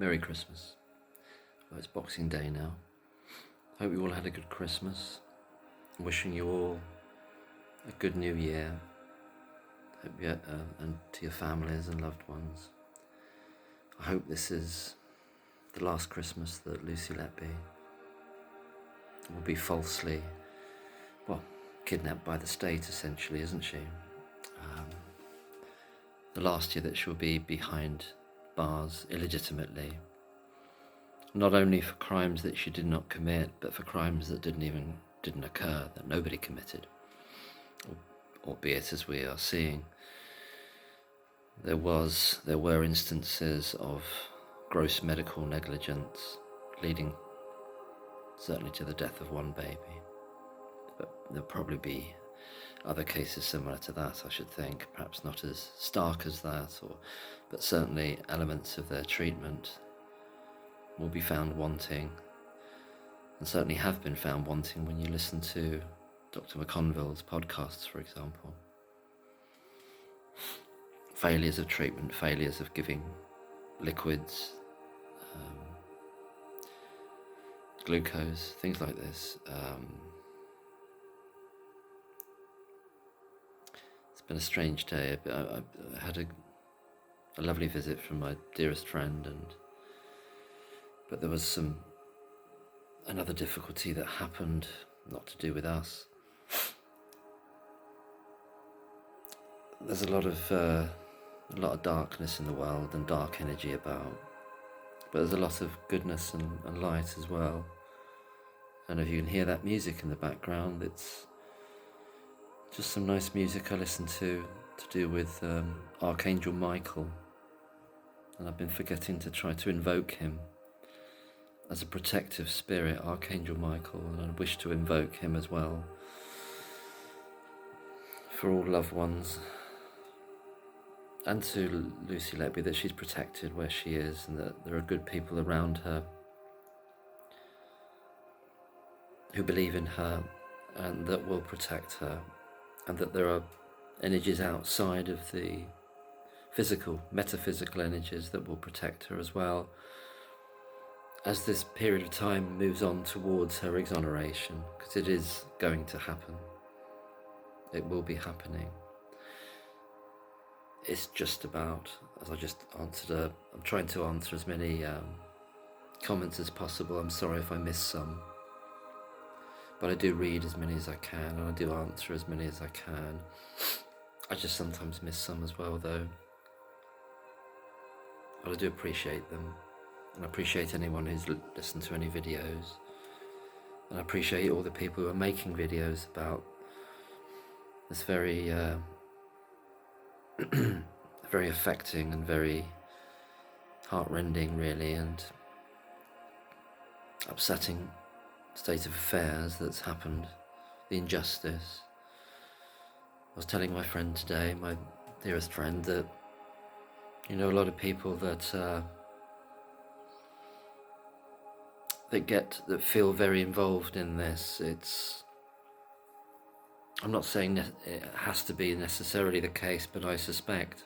Merry Christmas. Well, it's Boxing Day now. Hope you all had a good Christmas. I'm wishing you all a good New Year. Hope you, and to your families and loved ones. I hope this is the last Christmas that Lucy Letby will be falsely, kidnapped by the state, essentially, isn't she? The last year that she'll be behind bars illegitimately, not only for crimes that she did not commit, but for crimes that didn't occur, that nobody committed, albeit, as we are seeing, there were instances of gross medical negligence leading certainly to the death of one baby, but there'll probably be other cases similar to that, I should think, perhaps not as stark as that, but certainly elements of their treatment will be found wanting, and certainly have been found wanting when you listen to Dr. McConville's podcasts, for example. Failures of treatment, failures of giving liquids, glucose, things like this. It's been a strange day. I had a lovely visit from my dearest friend, but there was another difficulty that happened, not to do with us. There's a lot of darkness in the world and dark energy about, but there's a lot of goodness and light as well. And if you can hear that music in the background, it's just some nice music I listen to do with Archangel Michel, and I've been forgetting to try to invoke him as a protective spirit, Archangel Michel, and I wish to invoke him as well for all loved ones, and to Lucy Letby, that she's protected where she is, and that there are good people around her who believe in her and that will protect her, and that there are energies outside of the physical, metaphysical energies that will protect her as well, as this period of time moves on towards her exoneration, because it is going to happen. It will be happening. It's just about, as I just answered, I'm trying to answer as many comments as possible. I'm sorry if I miss some, but I do read as many as I can, and I do answer as many as I can. I just sometimes miss some as well, though. But I do appreciate them, and I appreciate anyone who's listened to any videos, and I appreciate all the people who are making videos about this very very affecting and very heartrending, really, and upsetting state of affairs that's happened, the injustice. I was telling my friend today, my dearest friend, that a lot of people that feel very involved in this. I'm not saying it has to be necessarily the case, but I suspect,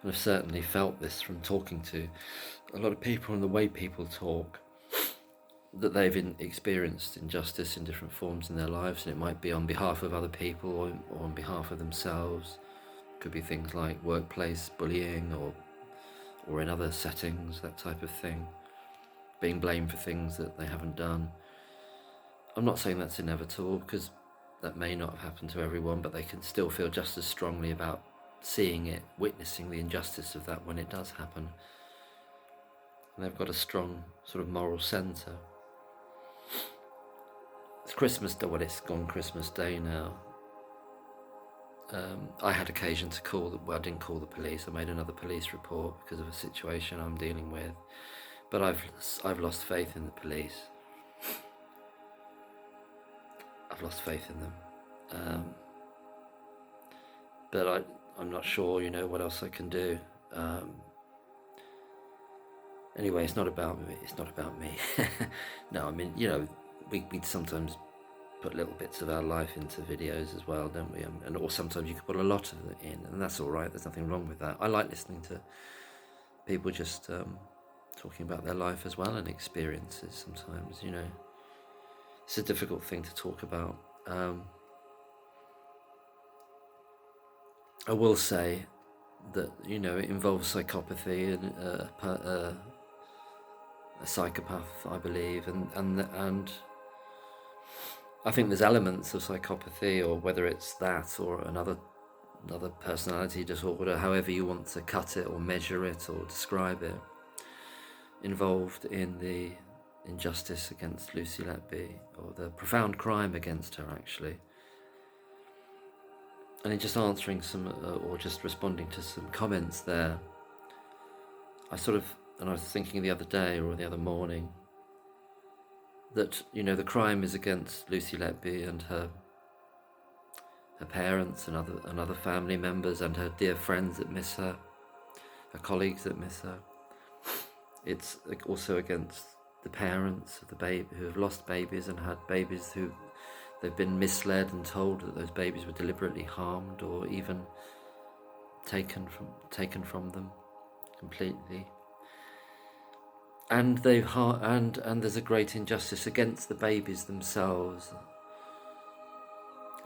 and I've certainly felt this from talking to a lot of people and the way people talk, that they've experienced injustice in different forms in their lives, and it might be on behalf of other people or on behalf of themselves. It could be things like workplace bullying or in other settings, that type of thing, being blamed for things that they haven't done. I'm not saying that's inevitable, because that may not have happened to everyone, but they can still feel just as strongly about seeing it, witnessing the injustice of that when it does happen. And they've got a strong sort of moral centre. It's Christmas Day, it's gone Christmas Day now. I had occasion to I didn't call the police, I made another police report because of a situation I'm dealing with, but I've lost faith in the police. I've lost faith in them, but I'm not sure, what else I can do. Anyway, it's not about me. No, I mean, we sometimes put little bits of our life into videos as well, don't we? Or sometimes you can put a lot of it in, and that's all right. There's nothing wrong with that. I like listening to people just talking about their life as well and experiences sometimes, you know. It's a difficult thing to talk about. I will say that, you know, it involves psychopathy and a psychopath, I believe, and I think there's elements of psychopathy, or whether it's that or another personality disorder, however you want to cut it or measure it or describe it, involved in the injustice against Lucy Letby, or the profound crime against her, actually. And in just answering some, or just responding to some comments there, and I was thinking the other day or the other morning, that, you know, the crime is against Lucy Letby and her parents and other family members and her dear friends that miss her, her colleagues that miss her. It's also against the parents of the baby who have lost babies and had babies who they've been misled and told that those babies were deliberately harmed or even taken from them completely. And and there's a great injustice against the babies themselves,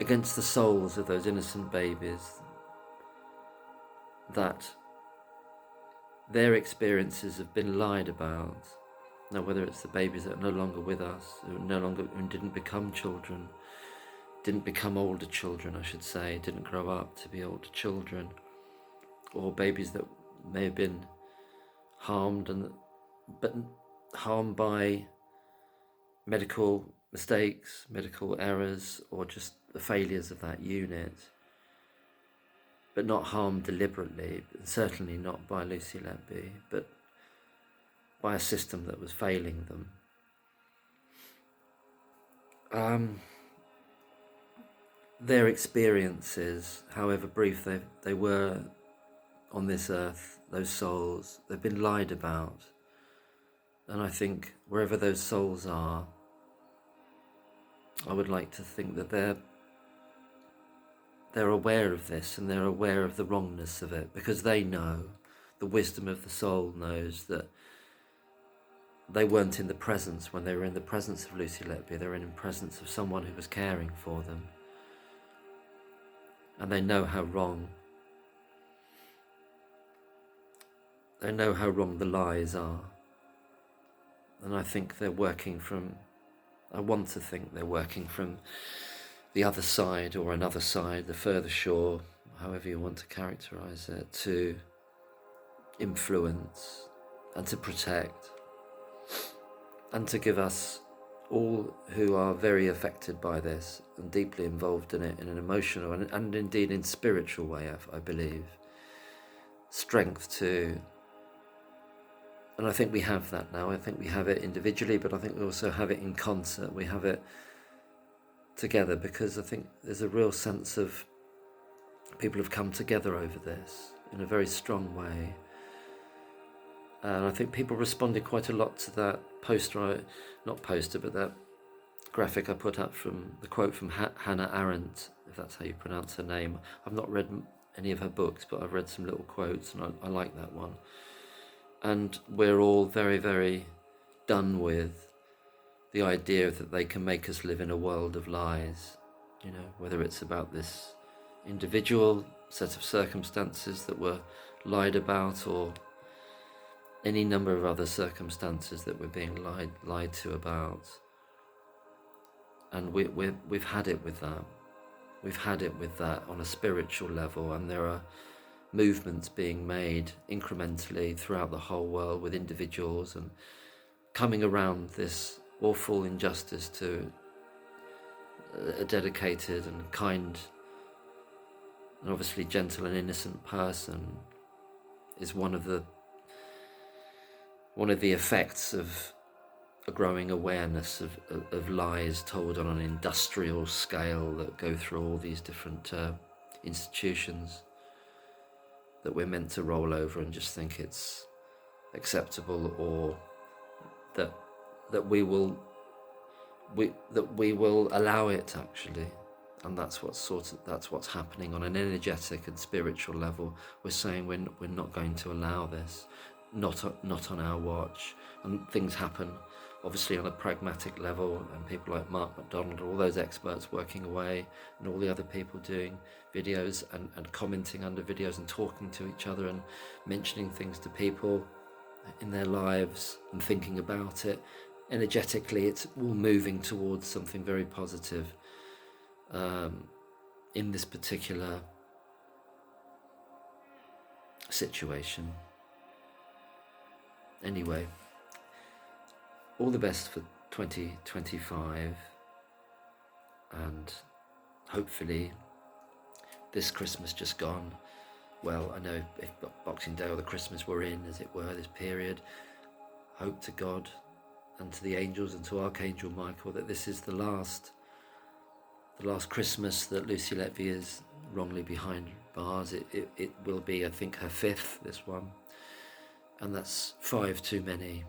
against the souls of those innocent babies, that their experiences have been lied about. Now, whether it's the babies that are no longer with us, who didn't become children, didn't become older children, I should say, didn't grow up to be older children, or babies that may have been harmed, but harmed by medical mistakes, medical errors, or just the failures of that unit, but not harmed deliberately, certainly not by Lucy Letby, but by a system that was failing them. Their experiences, however brief they were on this earth, those souls, they've been lied about. And I think wherever those souls are, I would like to think that they're aware of this, and they're aware of the wrongness of it, because they know, the wisdom of the soul knows that they weren't in the presence when they were in the presence of Lucy Letby. They were in the presence of someone who was caring for them. And they know how wrong the lies are. And I think I want to think they're working from the other side, or another side, the further shore, however you want to characterize it, to influence and to protect, and to give us all who are very affected by this and deeply involved in it in an emotional and indeed in spiritual way, I believe, strength to, and I think we have that now. I think we have it individually, but I think we also have it in concert. We have it together, because I think there's a real sense of people have come together over this in a very strong way. And I think people responded quite a lot to that that graphic I put up, from the quote from Hannah Arendt, if that's how you pronounce her name. I've not read any of her books, but I've read some little quotes, and I like that one. And we're all very, very done with the idea that they can make us live in a world of lies, you know, whether it's about this individual set of circumstances that were lied about, or any number of other circumstances that we're being lied to about. And we've had it with that. We've had it with that on a spiritual level, and there are movements being made incrementally throughout the whole world with individuals, and coming around this awful injustice to a dedicated and kind and obviously gentle and innocent person is one of the effects of a growing awareness of lies told on an industrial scale that go through all these different institutions that we're meant to roll over and just think it's acceptable, or that we will allow it, actually. And that's what's happening on an energetic and spiritual level. We're saying we're not going to allow this. not on our watch. And things happen obviously on a pragmatic level, and people like Mark MacDonald, all those experts working away, and all the other people doing videos and commenting under videos and talking to each other and mentioning things to people in their lives and thinking about it. Energetically, it's all moving towards something very positive in this particular situation. Anyway, all the best for 2025, and hopefully this Christmas just gone, well, I know if Boxing Day or the Christmas we're in, as it were, this period, hope to God and to the angels and to Archangel Michael that this is the last Christmas that Lucy Letby is wrongly behind bars. It will be, I think, her 5th, this one, and that's 5 too many.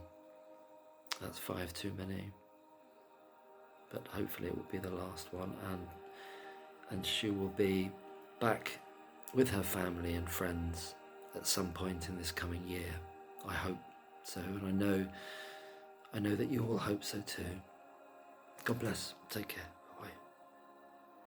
That's 5 too many. But hopefully it will be the last one, and she will be back with her family and friends at some point in this coming year. I hope so, and I know that you all hope so too. God bless. Take care.